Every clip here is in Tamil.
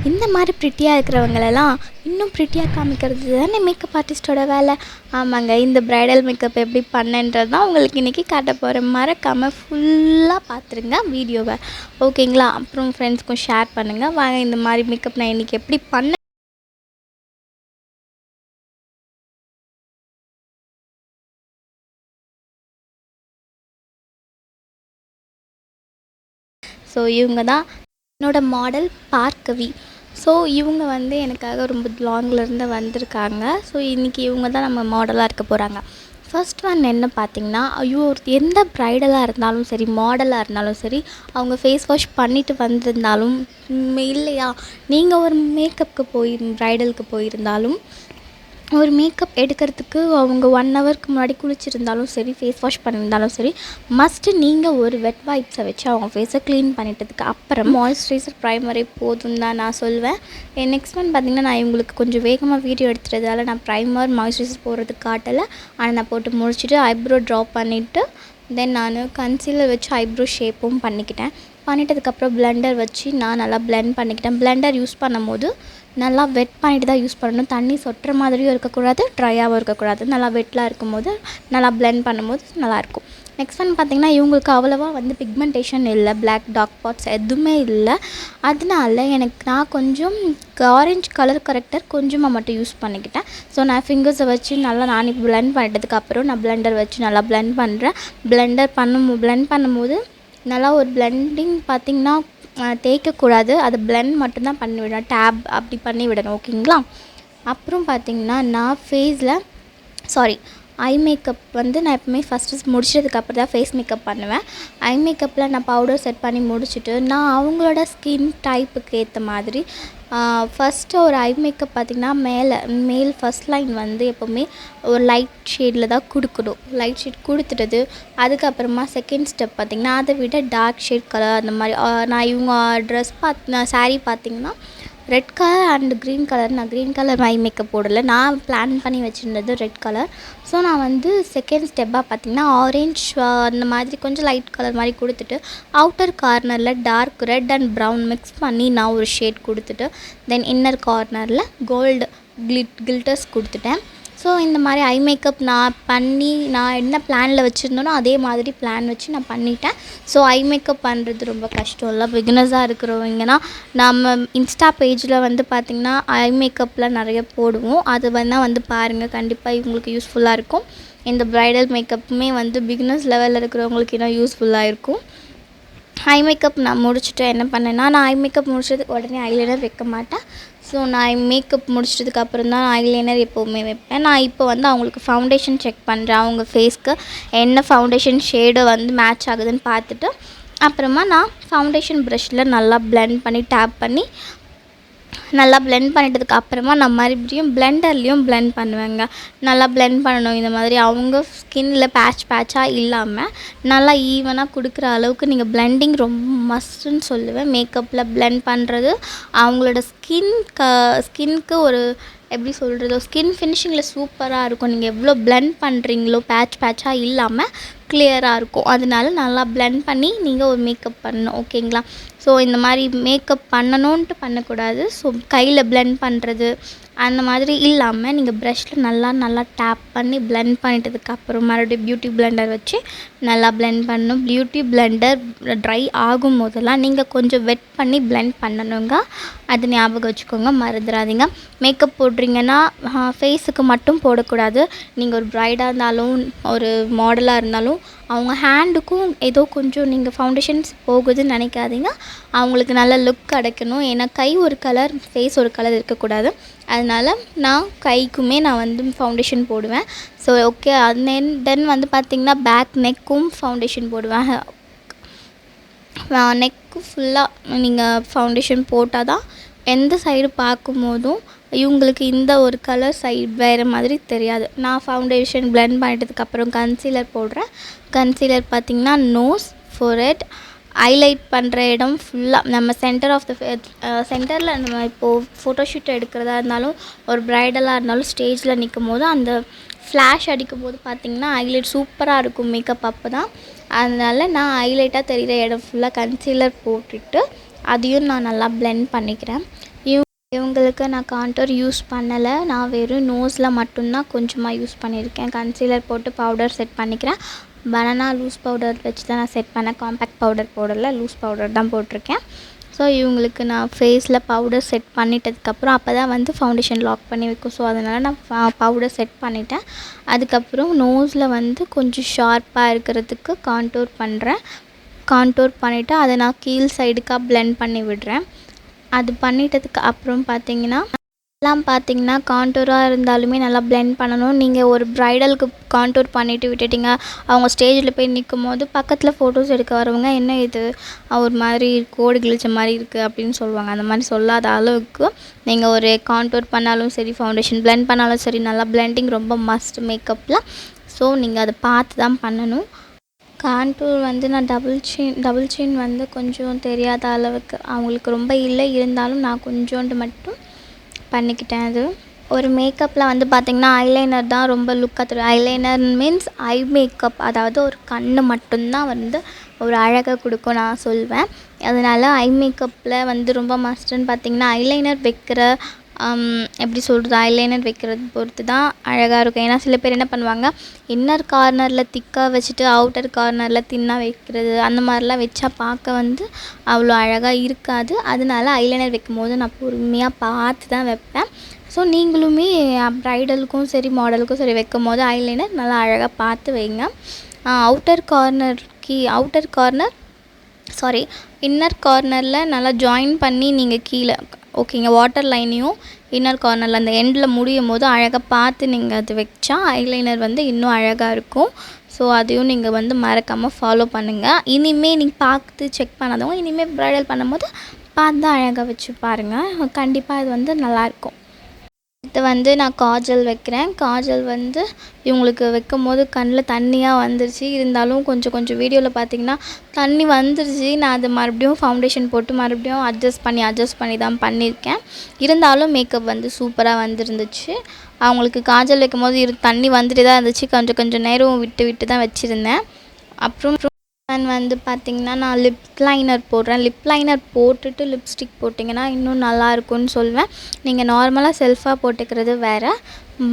இந்த மாதிரி ப்ரிட்டியாக இருக்கிறவங்களெல்லாம் இன்னும் ப்ரிட்டியாக காமிக்கிறது தானே மேக்கப் ஆர்டிஸ்ட்டோட வேலை. ஆமாங்க, இந்த ப்ரைடல் மேக்கப் எப்படி பண்ணேன்றது தான் உங்களுக்கு இன்றைக்கி காட்ட போகிறேன். மறக்காமல் ஃபுல்லாக பார்த்துருங்க வீடியோவை, ஓகேங்களா? அப்புறம் ஃப்ரெண்ட்ஸ்க்கும் ஷேர் பண்ணுங்கள். வாங்க இந்த மாதிரி மேக்கப் நான் இன்றைக்கி எப்படி பண்ணேன். ஸோ இவங்க தான் என்னோடய மாடல் பார்கவி. ஸோ இவங்க வந்து எனக்காக ரொம்ப லாங்லேருந்து வந்திருக்காங்க. ஸோ இன்றைக்கி இவங்க தான் நம்ம மாடலாக இருக்க போகிறாங்க. ஃபர்ஸ்ட் ஒன் என்ன பார்த்திங்கன்னா, ஐயோ எந்த ப்ரைடலாக இருந்தாலும் சரி, மாடலாக இருந்தாலும் சரி, அவங்க ஃபேஸ் வாஷ் பண்ணிவிட்டு வந்திருந்தாலும் இல்லையா, நீங்கள் ஒரு மேக்கப்புக்கு ப்ரைடலுக்கு போயிருந்தாலும், ஒரு மேக்கப் எடுக்கிறதுக்கு அவங்க 1 ஹவருக்கு முன்னாடி குளிச்சிருந்தாலும் சரி, ஃபேஸ் வாஷ் பண்ணியிருந்தாலும் சரி, மஸ்ட்டு நீங்கள் ஒரு வெட் வைப்ஸை வச்சு அவங்க ஃபேஸை க்ளீன் பண்ணிட்டதுக்கு அப்புறம் மாய்ஸ்சரைசர் ப்ரைமரே போதும் தான் நான் சொல்வேன். நெக்ஸ்ட் ஒன் பார்த்திங்கன்னா, நான் இவங்களுக்கு கொஞ்சம் வேகமாக வீடியோ எடுத்துறதால நான் ப்ரைமர் மாய்ஸ்சரைசர் போடுறதுக்கு காட்டலை. ஆனால் நான் போட்டு முடிச்சுட்டு ஐப்ரோ ட்ராப் பண்ணிவிட்டு தென் நான் கன்சீலர் வச்சு ஐப்ரோ ஷேப்பும் பண்ணிட்டதுக்கப்புறம் பிளெண்டர் வச்சு நான் நல்லா பிளெண்ட் பண்ணிக்கிட்டேன். பிளெண்டர் யூஸ் பண்ணும்போது நல்லா வெட் பண்ணிட்டு தான் யூஸ் பண்ணணும். தண்ணி சொட்டுற மாதிரியும் இருக்கக்கூடாது, ட்ரையாகவும் இருக்கக்கூடாது. நல்லா வெட்டில் இருக்கும்போது நல்லா பிளெண்ட் பண்ணும்போது நல்லாயிருக்கும். நெக்ஸ்ட் ஒன் பார்த்திங்கன்னா, இவங்களுக்கு அவ்வளோவா வந்து பிக்மெண்டேஷன் இல்லை, பிளாக் டார்க் ஸ்பாட்ஸ் எதுவுமே இல்லை. அதனால நான் கொஞ்சம் ஆரஞ்சு கலர் கரெக்டர் கொஞ்சமாக மட்டும் யூஸ் பண்ணிக்கிட்டேன். ஸோ நான் ஃபிங்கர்ஸை வச்சு நல்லா நானே பிளெண்ட் பண்ணிட்டதுக்கப்புறம் நான் பிளெண்டர் வச்சு நல்லா பிளெண்ட் பண்ணுறேன். பிளெண்ட் பண்ணும்போது நல்லா ஒரு பிளெண்டிங் பார்த்திங்கன்னா தேய்க்கக்கூடாது, அதை பிளெண்ட் மட்டும்தான் பண்ணி விடணும், டேப் அப்படி பண்ணி விடணும், ஓகேங்களா? அப்புறம் பார்த்திங்கன்னா, நான் ஐ மேக்கப் வந்து நான் எப்பவுமே ஃபஸ்ட்டு முடிச்சதுக்கப்புறம் தான் ஃபேஸ் மேக்கப் பண்ணுவேன். ஐ மேக்கப்பில் நான் பவுடர் செட் பண்ணி முடிச்சுட்டு நான் அவங்களோட ஸ்கின் டைப்புக்கு ஏற்ற மாதிரி ஃபஸ்ட்டு ஒரு ஐ மேக்கப் பார்த்திங்கன்னா மேல் ஃபஸ்ட் லைன் வந்து எப்போவுமே ஒரு லைட் ஷேடில் தான் கொடுக்கணும். லைட் ஷேட் கொடுத்துட்டது அதுக்கப்புறமா செகண்ட் ஸ்டெப் பார்த்திங்கன்னா அதை விட டார்க் ஷேட் கலர் அந்த மாதிரி நான் இவங்க ட்ரெஸ் சாரீ பார்த்திங்கன்னா red colour and green colour. நான் க்ரீன் கலர் ஐ மேக்கப் போடலை, நான் பிளான் பண்ணி வச்சுருந்தது ரெட் கலர். ஸோ நான் வந்து செகண்ட் ஸ்டெப்பாக பார்த்திங்கன்னா ஆரேஞ்ச் அந்த மாதிரி கொஞ்சம் லைட் கலர் மாதிரி கொடுத்துட்டு அவுட்டர் கார்னரில் dark red and brown mix பண்ணி நான் ஒரு ஷேட் கொடுத்துட்டு தென் இன்னர் கார்னரில் கோல்டு கில்ட்டர்ஸ் கொடுத்துட்டேன். ஸோ இந்த மாதிரி ஐ மேக்கப் நான் என்ன பிளானில் வச்சுருந்தேனோ அதே மாதிரி பிளான் வச்சு நான் பண்ணிட்டேன். ஸோ ஐ மேக்கப் பண்ணுறது ரொம்ப கஷ்டம் இல்லை. பிகினர்ஸாக இருக்கிறவங்கன்னா நம்ம இன்ஸ்டா பேஜில் வந்து பார்த்திங்கன்னா ஐ மேக்கப்லாம் நிறைய போடுவோம், அது வேணால் வந்து பாருங்கள், கண்டிப்பாக இவங்களுக்கு யூஸ்ஃபுல்லாக இருக்கும். இந்த ப்ரைடல் மேக்கப்புமே வந்து பிகினர்ஸ் லெவலில் இருக்கிறவங்களுக்கு இன்னும் யூஸ்ஃபுல்லாக இருக்கும். ஐ மேக்கப் நான் முடிச்சுட்டு என்ன பண்ணேன்னா, நான் ஐ மேக்கப் முடிச்சதுக்கு உடனே ஐலைனர் வைக்க மாட்டேன். ஸோ நான் மேக்கப் முடிச்சதுக்கப்புறம் தான் ஐலைனர் எப்போவுமே வைப்பேன். நான் இப்போ வந்து அவங்களுக்கு ஃபவுண்டேஷன் செக் பண்ணுறேன். அவங்க ஃபேஸ்க்கு என்ன ஃபவுண்டேஷன் ஷேடு வந்து மேட்ச் ஆகுதுன்னு பார்த்துட்டு அப்புறமா நான் ஃபவுண்டேஷன் ப்ரஷில் நல்லா பிளெண்ட் பண்ணி டேப் பண்ணி நல்லா பிளெண்ட் பண்ணிட்டதுக்கு அப்புறமா நான் மறுபடியும் பிளெண்டர்லேயும் பிளெண்ட் பண்ணுவேங்க. நல்லா பிளெண்ட் பண்ணணும். இந்த மாதிரி அவங்க ஸ்கின்னில் பேட்சாக இல்லாமல் நல்லா ஈவனாக கொடுக்குற அளவுக்கு நீங்கள் பிளெண்டிங் ரொம்ப மஸ்ட்டுன்னு சொல்லுவேன். மேக்கப்பில் பிளெண்ட் பண்ணுறது அவங்களோட ஸ்கின்க்கு ஒரு எப்படி சொல்கிறது, ஸ்கின் ஃபினிஷிங்கில் சூப்பராக இருக்கும். நீங்கள் எவ்வளோ பிளெண்ட் பண்ணுறீங்களோ பேட்சாக இல்லாமல் கிளியராக இருக்கும். அதனால நல்லா பிளெண்ட் பண்ணி நீங்கள் ஒரு மேக்கப் பண்ணணும், ஓகேங்களா? ஸோ இந்த மாதிரி மேக்கப் பண்ணணுன்ட்டு பண்ணக்கூடாது. ஸோ கையில் பிளெண்ட் பண்ணுறது அந்த மாதிரி இல்லாமல் நீங்கள் ப்ரஷில் நல்லா டேப் பண்ணி பிளெண்ட் பண்ணிட்டதுக்கப்புறம் மறுபடியும் பியூட்டி பிளெண்டர் வச்சு நல்லா பிளெண்ட் பண்ணணும். பியூட்டி பிளெண்டர் ட்ரை ஆகும் போதெல்லாம் நீங்கள் கொஞ்சம் வெட் பண்ணி பிளெண்ட் பண்ணணுங்க, அது ஞாபகம் வச்சுக்கோங்க, மறந்துடாதீங்க. மேக்கப் போடுறீங்கன்னா ஃபேஸுக்கு மட்டும் போடக்கூடாது. நீங்கள் ஒரு ப்ரைடாக இருந்தாலும் ஒரு மாடலாக இருந்தாலும் அவங்க ஹேண்டுக்கும் ஏதோ கொஞ்சம் நீங்கள் ஃபவுண்டேஷன்ஸ் போகுதுன்னு நினைக்காதீங்க. அவங்களுக்கு நல்ல லுக் கிடைக்கணும். ஏன்னா கை ஒரு கலர் ஃபேஸ் ஒரு கலர் இருக்கக்கூடாது. அதனால் நான் கைக்குமே நான் வந்து ஃபவுண்டேஷன் போடுவேன். ஸோ ஓகே, தென் வந்து பார்த்திங்கன்னா பேக் நெக்கும் ஃபவுண்டேஷன் போடுவேன். நெக்கு ஃபுல்லாக நீங்கள் ஃபவுண்டேஷன் போட்டால் தான் எந்த சைடு பார்க்கும்போதும் இவங்களுக்கு இந்த ஒரு கலர் சைடு வேறு மாதிரி தெரியாது. நான் ஃபவுண்டேஷன் பிளெண்ட் பண்ணிட்டதுக்கப்புறம் கன்சீலர் போடுறேன். கன்சீலர் பார்த்திங்கன்னா நோஸ், ஃபோர்ஹெட், ஹைலைட் பண்ணுற இடம் ஃபுல்லாக நம்ம சென்டரில் நம்ம இப்போது ஃபோட்டோஷூட் எடுக்கிறதா இருந்தாலும் ஒரு ப்ரைடலாக இருந்தாலும் ஸ்டேஜில் நிற்கும் போது அந்த ஃப்ளாஷ் அடிக்கும் போது பார்த்திங்கன்னா ஹைலைட் சூப்பராக இருக்கும் மேக்கப் அப்போ தான். அதனால் நான் ஹைலைட்டாக தெரிகிற இடம் ஃபுல்லாக கன்சீலர் போட்டுட்டு அதையும் நான் நல்லா பிளெண்ட் பண்ணிக்கிறேன். இவங்களுக்கு நான் கான்டூர் யூஸ் பண்ணலை. நான் வெறும் நோஸில் மட்டும்தான் கொஞ்சமாக யூஸ் பண்ணியிருக்கேன். கன்சீலர் போட்டு பவுடர் செட் பண்ணிக்கிறேன். பனானா லூஸ் பவுடர் வச்சு தான் நான் செட் பண்ணேன். காம்பேக்ட் பவுடர் போடலை, லூஸ் பவுடர் தான் போட்டிருக்கேன். ஸோ இவங்களுக்கு நான் ஃபேஸில் பவுடர் செட் பண்ணிட்டதுக்கப்புறம் அப்போ தான் வந்து ஃபவுண்டேஷன் லாக் பண்ணி வைக்கும். ஸோ அதனால் நான் பவுடர் செட் பண்ணிட்டேன். அதுக்கப்புறம் நோஸில் வந்து கொஞ்சம் ஷார்ப்பாக இருக்கிறதுக்கு கான்டூர் பண்ணுறேன். கான்டூர் பண்ணிவிட்டு அதை நான் கீழ் சைடுக்காக பிளெண்ட் பண்ணி விடுறேன். அது பண்ணிட்டதுக்கு அப்புறம் பார்த்திங்கன்னா கான்டூராக இருந்தாலுமே நல்லா பிளெண்ட் பண்ணணும். நீங்கள் ஒரு ப்ரைடலுக்கு கான்டூர் பண்ணிவிட்டு விட்டுட்டிங்க, அவங்க ஸ்டேஜில் போய் நிற்கும்போது பக்கத்தில் ஃபோட்டோஸ் எடுக்க வரவங்க என்ன இது ஒரு மாதிரி கோடு கிழிச்ச மாதிரி இருக்குது அப்படின்னு சொல்லுவாங்க. அந்த மாதிரி சொல்லாத அளவுக்கு நீங்கள் ஒரு கான்டூர் பண்ணாலும் சரி, ஃபவுண்டேஷன் பிளெண்ட் பண்ணாலும் சரி, நல்லா பிளெண்டிங் ரொம்ப மஸ்ட் மேக்கப்பில். ஸோ நீங்கள் அதை பார்த்து தான் பண்ணணும். கான்டூர் வந்து நான் டபுள் சின் வந்து கொஞ்சம் தெரியாத அளவுக்கு அவங்களுக்கு ரொம்ப இல்லை, இருந்தாலும் நான் கொஞ்சோண்டு மட்டும் பண்ணிக்கிட்டேன். அது ஒரு மேக்கப்பில் வந்து பார்த்திங்கன்னா ஐலைனர் தான் ரொம்ப லுக்காக தெரியும். ஐலைனர் மீன்ஸ் ஐ மேக்கப், அதாவது ஒரு கண் மட்டும்தான் வந்து ஒரு அழகை கொடுக்கும் நான் சொல்வேன். அதனால் ஐ மேக்கப்பில் வந்து ரொம்ப மஸ்ட்டுன்னு பார்த்திங்கன்னா ஐலைனர் வைக்கிற எப்படி சொல்கிறது, ஐலைனர் வைக்கிறது பொறுத்து தான் அழகாக இருக்கும். ஏன்னா சில பேர் என்ன பண்ணுவாங்க, இன்னர் கார்னரில் திக்காக வச்சுட்டு அவுட்டர் கார்னரில் தின்னாக வைக்கிறது, அந்த மாதிரிலாம் வச்சா பார்க்க வந்து அவ்வளோ அழகாக இருக்காது. அதனால ஐலைனர் வைக்கும் போது நான் பொறுமையாக பார்த்து தான் வைப்பேன். ஸோ நீங்களுமே ப்ரைடலுக்கும் சரி மாடலுக்கும் சரி வைக்கும் போது ஐலைனர் நல்லா அழகாக பார்த்து வைங்க. இன்னர் கார்னரில் நல்லா ஜாயின் பண்ணி நீங்கள் கீழே ஓகேங்க, வாட்டர் லைனையும் இன்னர் கார்னரில் அந்த எண்டில் முடியும் போது அழகாக பார்த்து நீங்கள் அது வச்சா ஐலைனர் வந்து இன்னும் அழகாக இருக்கும். ஸோ அதையும் நீங்கள் வந்து மறக்காமல் ஃபாலோ பண்ணுங்கள். இனிமேல் நீங்கள் பார்த்து செக் பண்ணாதவங்க இனிமேல் ப்ரைடல் பண்ணும்போது பார்த்து தான் அழகாக வச்சு பாருங்கள். கண்டிப்பாக இது வந்து நல்லாயிருக்கும். இது வந்து நான் காஜல் வைக்கிறேன். காஜல் வந்து இவங்களுக்கு வைக்கும் போது கண்ணில் தண்ணியாக வந்துருச்சு. இருந்தாலும் கொஞ்சம் வீடியோவில் பார்த்திங்கன்னா தண்ணி வந்துருச்சு. நான் அதை மறுபடியும் ஃபவுண்டேஷன் போட்டு மறுபடியும் அட்ஜஸ்ட் பண்ணி தான் பண்ணியிருக்கேன். இருந்தாலும் மேக்கப் வந்து சூப்பராக வந்துருந்துச்சு. அவங்களுக்கு காஜல் வைக்கும் போது தண்ணி வந்துட்டு தான் இருந்துச்சு. கொஞ்சம் நேரம் விட்டு தான் வச்சுருந்தேன். அப்புறம் வந்து பார்த்திங்கன்னா நான் லிப் லைனர் போடுறேன். லிப் லைனர் போட்டுட்டு லிப்ஸ்டிக் போட்டிங்கன்னா இன்னும் நல்லாயிருக்கும்னு சொல்வேன். நீங்கள் நார்மலாக செல்ஃபாக போட்டுக்கிறது வேறு,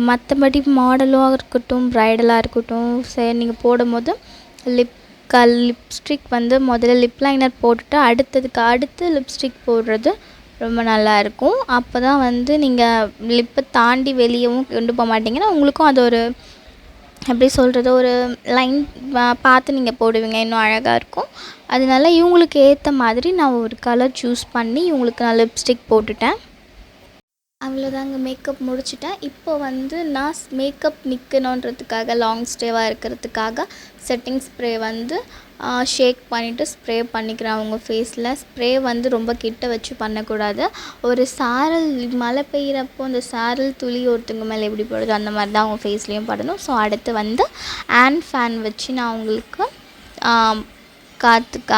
மற்றபடி மாடலாக இருக்கட்டும் ப்ரைடலாக இருக்கட்டும் சரி நீங்கள் போடும்போது லிப்ஸ்டிக் வந்து முதல்ல லிப் லைனர் போட்டுட்டு அடுத்து லிப்ஸ்டிக் போடுறது ரொம்ப நல்லாயிருக்கும். அப்போ தான் வந்து நீங்கள் லிப்பை தாண்டி வெளியவும் கொண்டு போக மாட்டிங்கன்னா உங்களுக்கும் அது ஒரு எப்படி சொல்கிறது, ஒரு லைன் பார்த்து நீங்கள் போடுவீங்க, இன்னும் அழகாக இருக்கும். அதனால இவங்களுக்கு ஏற்ற மாதிரி நான் ஒரு கலர் சூஸ் பண்ணி இவங்களுக்கு நான் லிப்ஸ்டிக் போட்டுட்டேன். அவ்வளோதாங்க, மேக்கப் முடிச்சிட்டேன். இப்போ வந்து நான் மேக்கப் நிற்கணுன்றதுக்காக லாங் ஸ்டேவாக இருக்கிறதுக்காக செட்டிங் ஸ்ப்ரே வந்து ஷேக் பண்ணிவிட்டு ஸ்ப்ரே பண்ணிக்கிறேன் அவங்க ஃபேஸில். ஸ்ப்ரே வந்து ரொம்ப கிட்ட வச்சு பண்ணக்கூடாது. ஒரு சாரல் மழை பெய்கிறப்போ அந்த சாரல் துளி ஒருத்தவங்க மேலே எப்படி படுதோ அந்த மாதிரி தான் அவங்க ஃபேஸ்லேயும் படணும். ஸோ அடுத்து வந்து ஹேண்ட் ஃபேன் வச்சு நான் அவங்களுக்கு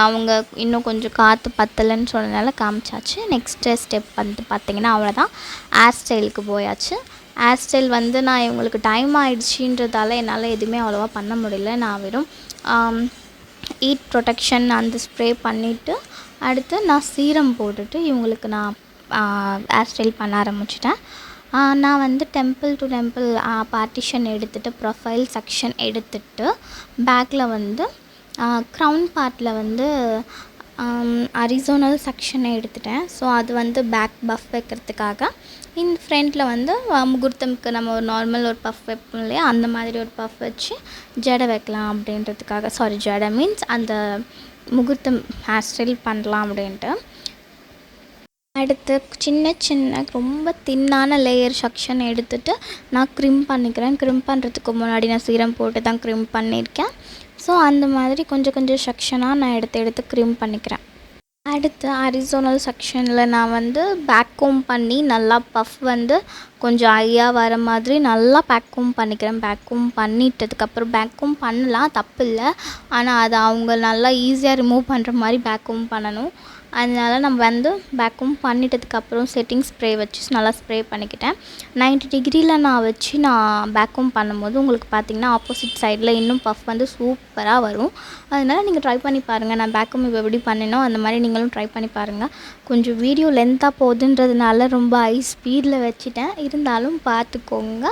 அவங்க இன்னும் கொஞ்சம் காற்று பத்தலைன்னு சொன்னதுனால காமிச்சாச்சு. நெக்ஸ்ட்டு ஸ்டெப் வந்து பார்த்திங்கன்னா அவ்வளோதான், ஹேர் ஸ்டைலுக்கு போயாச்சு. ஹேர் ஸ்டைல் வந்து நான் இவங்களுக்கு டைம் ஆகிடுச்சின்றதால என்னால் எதுவுமே அவ்வளோவா பண்ண முடியல. நான் வெறும் ஹீட் ப்ரொடெக்ஷன் அந்த ஸ்ப்ரே பண்ணிவிட்டு அடுத்து நான் சீரம் போட்டுட்டு இவங்களுக்கு நான் ஹேர் ஸ்டைல் பண்ண ஆரம்பிச்சிட்டேன். நான் வந்து டெம்பிள் டு டெம்பிள் பார்ட்டிஷன் எடுத்துகிட்டு ப்ரொஃபைல் செக்ஷன் எடுத்துகிட்டு பேக்கில் வந்து க்ரௌன் பார்ட்டில் வந்து ஹரிசாண்டல் செக்ஷனை எடுத்துட்டேன். ஸோ அது வந்து பேக் பஃப் வைக்கிறதுக்காக. இந்த ஃப்ரண்ட்டில் வந்து முகூர்த்தமுக்கு நம்ம ஒரு நார்மல் ஒரு பஃப் வைப்போம் இல்லையா, அந்த மாதிரி ஒரு பஃப் வச்சு ஜடை வைக்கலாம் அப்படின்றதுக்காக, ஜடை மீன்ஸ் அந்த முகூர்த்தம் ஹேர் ஸ்டைல் பண்ணலாம் அப்படின்ட்டு. அடுத்து சின்ன ரொம்ப தின்னான லேயர் செக்ஷன் எடுத்துகிட்டு நான் க்ரிம் பண்ணிக்கிறேன். க்ரிம் பண்ணுறதுக்கு முன்னாடி நான் சீரம் போட்டு தான் க்ரிம் பண்ணியிருக்கேன். ஸோ அந்த மாதிரி கொஞ்சம் செக்ஷனாக நான் எடுத்து க்ரிம் பண்ணிக்கிறேன். அடுத்து ஹரிசாண்டல் செக்ஷனில் நான் வந்து பேக்கோம் பண்ணி நல்லா பஃப் வந்து கொஞ்சம் ஹையாக வர மாதிரி நல்லா பேக்கோம் பண்ணிக்கிறேன். பேக்கோம் பண்ணிட்டதுக்கப்புறம் பேக்கோம் பண்ணலாம், தப்பு இல்லை. ஆனால் அது அவங்க நல்லா ஈஸியாக ரிமூவ் பண்ணுற மாதிரி பேக்கோம் பண்ணணும். அதனால நம்ம வந்து பேக்கும் பண்ணிட்டதுக்கப்புறம் செட்டிங் ஸ்ப்ரே வச்சு நல்லா ஸ்ப்ரே பண்ணிக்கிட்டேன். 90 டிகிரியில் நான் வச்சு நான் பேக்கும் பண்ணும்போது உங்களுக்கு பார்த்திங்கன்னா ஆப்போசிட் சைடில் இன்னும் பஃப் வந்து சூப்பராக வரும். அதனால் நீங்கள் ட்ரை பண்ணி பாருங்கள். நான் பேக்கும் இப்போ எப்படி பண்ணினோ அந்த மாதிரி நீங்களும் ட்ரை பண்ணி பாருங்கள். கொஞ்சம் வீடியோ லென்த்தாக போகுதுன்றதுனால ரொம்ப ஹை ஸ்பீடில் வச்சுட்டேன். இருந்தாலும் பார்த்துக்கோங்க.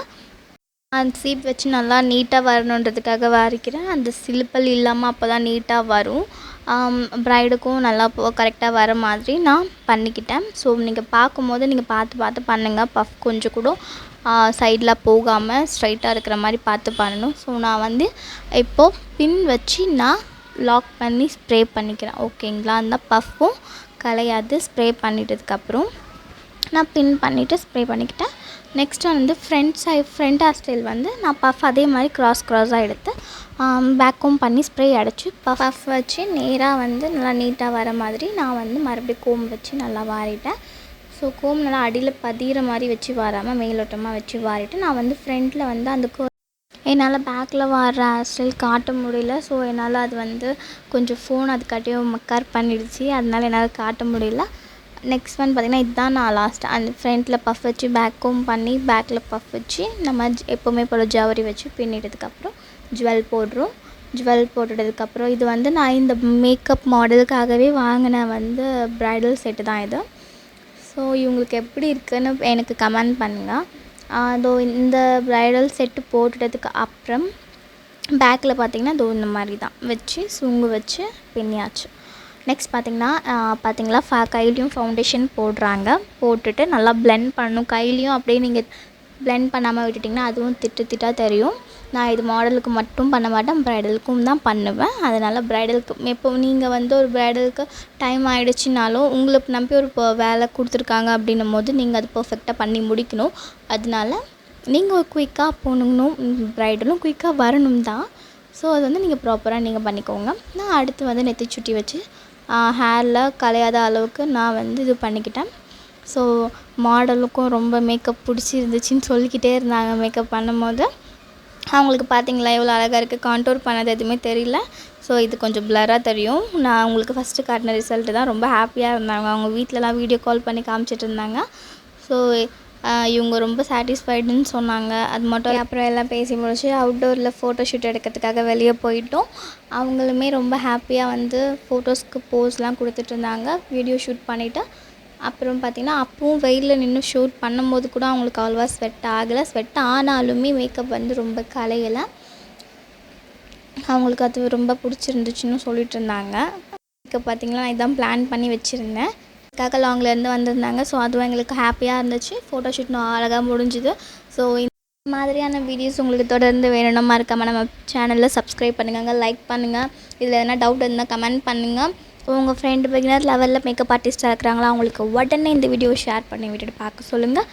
அந்த சீப் வச்சு நல்லா நீட்டாக வரணுன்றதுக்காக வாரிக்கிறேன். அந்த சிலுப்பல் இல்லாமல் அப்போ தான் நீட்டாக வரும். ப்ரைடுக்கும் நல்லா கரெக்டாக வர மாதிரி நான் பண்ணிக்கிட்டேன். ஸோ நீங்கள் பார்க்கும்போது நீங்கள் பார்த்து பண்ணுங்கள். பஃப் கொஞ்சம் கூட சைடில் போகாமல் ஸ்ட்ரைட்டாக இருக்கிற மாதிரி பார்த்து பண்ணணும். ஸோ நான் வந்து இப்போது பின் வச்சு நான் லாக் பண்ணி ஸ்ப்ரே பண்ணிக்கிறேன். ஓகேங்களா? அந்த பஃப்பும் கலையாது. ஸ்ப்ரே பண்ணிட்டதுக்கப்புறம் நான் பின் பண்ணிவிட்டு ஸ்ப்ரே பண்ணிக்கிட்டேன். நெக்ஸ்ட் வந்து ஃப்ரண்ட் ஹேர் ஸ்டைல் வந்து நான் பஃப் அதே மாதிரி க்ராஸாக எடுத்து பேக்கும் பண்ணி ஸ்ப்ரே அடித்து பஃப் வச்சு நேராக வந்து நல்லா நீட்டாக வர மாதிரி நான் வந்து மறுபடியும் கோம் வச்சு நல்லா வாரிட்டேன். ஸோ கோம் நல்லா அடியில் பதிகிற மாதிரி வச்சு வாராமல் மேலோட்டமாக வச்சு வாரிட்டு நான் வந்து ஃப்ரண்ட்டில் வந்து அந்த என்னால் பேக்கில் வர ஹேர் ஸ்டைல் காட்ட முடியல. ஸோ என்னால் அது வந்து கொஞ்சம் ஃபோன் அதுக்காட்டியும் மக்கர் பண்ணிடுச்சு. அதனால என்னால் காட்ட முடியல. நெக்ஸ்ட் ஒன் பார்த்திங்கன்னா இதுதான் நான் லாஸ்ட் அந்த ஃப்ரண்ட்டில் பஃப் வச்சு பேக்கும் பண்ணி பேக்கில் பஃப் வச்சு நம்ம எப்போவுமே போல் ஜவரி வச்சு பின்னிட்டதுக்கப்புறம் ஜுவல் போடுறோம். ஜுவல் போட்டுட்டதுக்கப்புறம் இது வந்து நான் இந்த மேக்கப் மாடலுக்காகவே வாங்கின வந்து ப்ரைடல் செட்டு தான் இது. ஸோ இவங்களுக்கு எப்படி இருக்குதுன்னு எனக்கு கமெண்ட் பண்ணுங்கள். அதோ இந்த ப்ரைடல் செட்டு போட்டுட்டதுக்கு அப்புறம் பேக்கில் பார்த்திங்கன்னா இதோ இந்த மாதிரி தான் வச்சு சுங்கு வச்சு பின்னியாச்சு. நெக்ஸ்ட் பார்த்திங்களா கையிலையும் ஃபவுண்டேஷன் போடுறாங்க. போட்டுட்டு நல்லா பிளெண்ட் பண்ணணும். கையிலையும் அப்படியே நீங்கள் பிளெண்ட் பண்ணாமல் விட்டுட்டிங்கன்னா அதுவும் திட்டாக தெரியும். நான் இது மாடலுக்கு மட்டும் பண்ண மாட்டேன், ப்ரைடலுக்கும் தான் பண்ணுவேன். அதனால் ப்ரைடலுக்கு இப்போ நீங்கள் வந்து ஒரு ப்ரைடலுக்கு டைம் ஆகிடுச்சினாலும் உங்களுக்கு நம்பி ஒரு வேலை கொடுத்துருக்காங்க அப்படின்னும் போது நீங்கள் அது பர்ஃபெக்டாக பண்ணி முடிக்கணும். அதனால நீங்கள் குயிக்காக போகணும், ப்ரைடலும் குயிக்காக வரணும் தான். ஸோ அது வந்து நீங்கள் ப்ராப்பராக நீங்கள் பண்ணிக்கோங்க. நான் அடுத்து வந்து நெத்தி சுட்டி வச்சு ஹேரில் கலையாத அளவுக்கு நான் வந்து இது பண்ணிக்கிட்டேன். ஸோ மாடலுக்கும் ரொம்ப மேக்கப் பிடிச்சிருந்துச்சின்னு சொல்லிக்கிட்டே இருந்தாங்க மேக்கப் பண்ணும்போது. அவங்களுக்கு பார்த்திங்களா எவ்வளோ அழகாக இருக்குது. கான்டோர் பண்ணது எதுவுமே தெரியல. ஸோ இது கொஞ்சம் ப்ளராக தெரியும். நான் உங்களுக்கு ஃபஸ்ட்டு காட்டின ரிசல்ட்டு தான். ரொம்ப ஹாப்பியாக இருந்தாங்க. அவங்க வீட்டிலலாம் வீடியோ கால் பண்ணி காமிச்சிட்டு இருந்தாங்க. ஸோ இவங்க ரொம்ப சாட்டிஸ்ஃபைடுன்னு சொன்னாங்க. அது மட்டும் அப்புறம் எல்லாம் பேசி முடிச்சு அவுட்டோரில் ஃபோட்டோ ஷூட் எடுக்கிறதுக்காக வெளியே போயிட்டோம். அவங்களுமே ரொம்ப ஹாப்பியாக வந்து ஃபோட்டோஸ்க்கு போஸ்லாம் கொடுத்துட்ருந்தாங்க. வீடியோ ஷூட் பண்ணிவிட்டு அப்புறம் பார்த்திங்கன்னா அப்பவும் வெயிலில் நின்று ஷூட் பண்ணும்போது கூட அவங்களுக்கு அவ்வளோவா ஸ்வெட் ஆகலை. ஸ்வெட் ஆனாலுமே மேக்கப் வந்து ரொம்ப கலையலை. அவங்களுக்கு அது ரொம்ப பிடிச்சிருந்துச்சின்னு சொல்லிட்டு இருந்தாங்க. மேக்கப் பார்த்திங்கன்னா நான் இதான் பிளான் பண்ணி வச்சுருந்தேன். அதுக்காக லாங்லேருந்து வந்திருந்தாங்க. ஸோ அதுவும் எங்களுக்கு ஹாப்பியாக இருந்துச்சு. ஃபோட்டோ ஷூட் அழகாக முடிஞ்சுது. ஸோ இந்த மாதிரியான வீடியோஸ் உங்களுக்கு தொடர்ந்து வேணும்னா மறக்காமல் நம்ம சேனலில் சப்ஸ்கிரைப் பண்ணுங்கள், லைக் பண்ணுங்கள். இதில் எதனா டவுட் இருந்தால் கமெண்ட் பண்ணுங்கள். உங்கள் ஃப்ரெண்டு பிகினர் லெவலில் மேக்கப் ஆர்டிஸ்ட்டாக இருக்கிறாங்களா அவங்களுக்கு உடனே இந்த வீடியோ ஷேர் பண்ணி விட்டுட்டு பார்க்க சொல்லுங்கள்.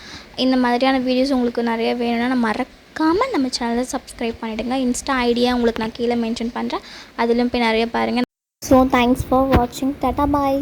இந்த மாதிரியான வீடியோஸ் உங்களுக்கு நிறைய வேணும்னா நான் மறக்காமல் நம்ம சேனலில் சப்ஸ்கிரைப் பண்ணிவிடுங்க. இன்ஸ்டா ஐடியா உங்களுக்கு நான் கீழே மென்ஷன் பண்ணுறேன். அதிலும் போய் நிறைய பாருங்கள். ஸோ தேங்க்ஸ் ஃபார் வாட்சிங். டாடா பாய்.